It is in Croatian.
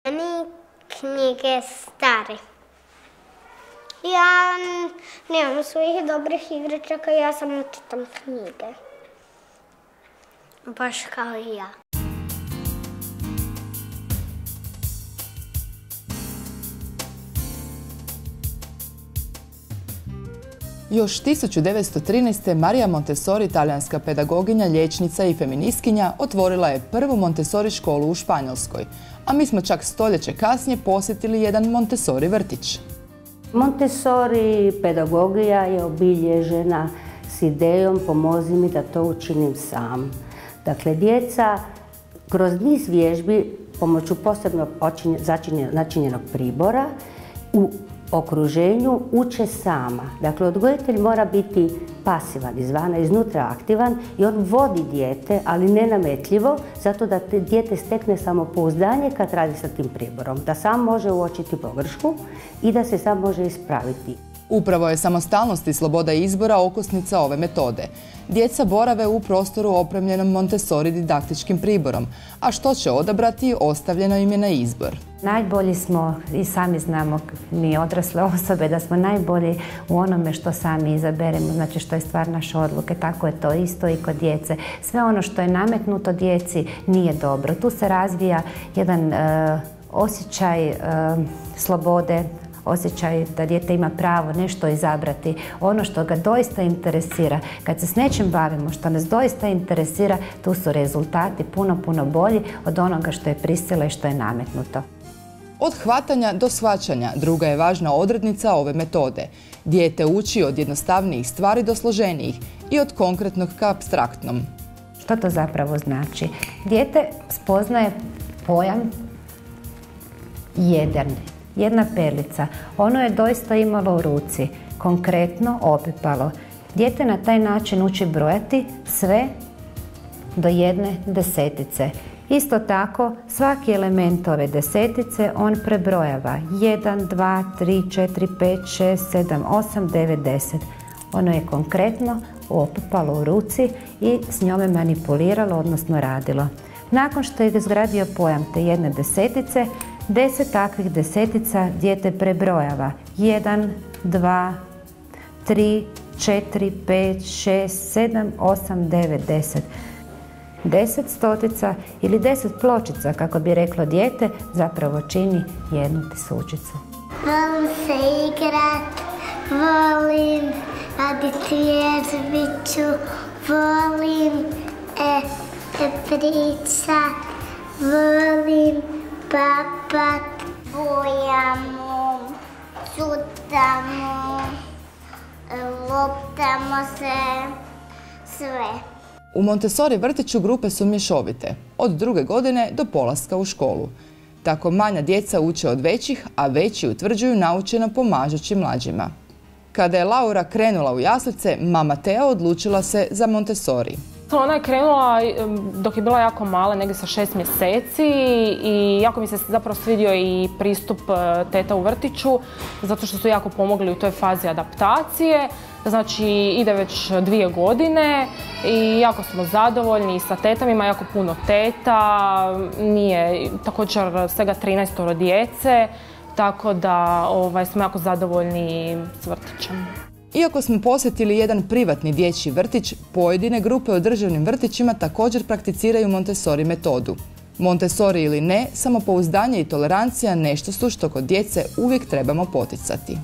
Meni knjige stare. Ja nemam svojih dobrih igračaka, ja samo čitam knjige. Baš kao i ja. Još 1913. Maria Montessori, talijanska pedagoginja, liječnica i feministkinja, otvorila je prvu Montessori školu u Španjolskoj, a mi smo čak stoljeće kasnije posjetili jedan Montessori vrtić. Montessori pedagogija je obilježena s idejom pomozi mi da to učinim sam. Dakle, djeca kroz niz vježbi pomoću posebno načinjenog pribora u okruženju uče sama. Dakle, odgojitelj mora biti pasivan izvana, iznutra aktivan i on vodi dijete, ali nenametljivo, zato da dijete stekne samopouzdanje kad radi sa tim priborom. Da sam može uočiti pogrešku i da se sam može ispraviti. Upravo je samostalnost i sloboda izbora okosnica ove metode. Djeca borave u prostoru opremljenom Montessori didaktičkim priborom, a što će odabrati ostavljeno im je na izbor. Najbolji smo, i sami znamo, mi odrasle osobe, da smo najbolji u onome što sami izaberemo, znači što je stvar naše odluke. Tako je to isto i kod djece. Sve ono što je nametnuto djeci nije dobro. Tu se razvija jedan osjećaj slobode, osjećaj da dijete ima pravo nešto izabrati, ono što ga doista interesira. Kad se s nečim bavimo, što nas doista interesira, tu su rezultati puno bolji od onoga što je prisila i što je nametnuto. Od hvatanja do shvaćanja druga je važna odrednica ove metode. Dijete uči od jednostavnijih stvari do složenijih i od konkretnog ka apstraktnom. Što to zapravo znači? Dijete spoznaje pojam jedna perlica. Ono je doista imalo u ruci, konkretno opipalo. Dijete na taj način uči brojati sve do 1 desetice. Isto tako, svaki element ove desetice on prebrojava 1, 2, 3, 4, 5, 6, 7, 8, 9, 10. Ono je konkretno opipalo u ruci i s njome manipuliralo, odnosno radilo. Nakon što je izgradio pojam te 1 desetice, 10 takvih desetica dijete prebrojava 1, 2, 3, 4, 5, 6, 7, 8, 9, 10. 10 stotica ili 10 pločica, kako bi reklo dijete, zapravo čini 1 tisućicu. Volim se igrat, volim raditi vježbiću, volim pričat, volim papat, bojamo, cutamo, loptamo se, sve. U Montessori vrtiću grupe su mješovite, od 2. godine do polaska u školu. Tako manja djeca uče od većih, a veći utvrđuju naučeno pomažući mlađima. Kada je Laura krenula u jaslice, mama Tea odlučila se za Montessori. Ona je krenula dok je bila jako mala, negdje sa 6 mjeseci i jako mi se zapravo svidio i pristup teta u vrtiću, zato što su jako pomogli u toj fazi adaptacije. Znači, ide već 2 godine i jako smo zadovoljni sa tetama, ima jako puno teta, nije također svega 13 djece, tako da smo jako zadovoljni s vrtićem. Iako smo posjetili jedan privatni dječji vrtić, pojedine grupe u državnim vrtićima također prakticiraju Montessori metodu. Montessori ili ne, samopouzdanje i tolerancija nešto su što kod djece uvijek trebamo poticati.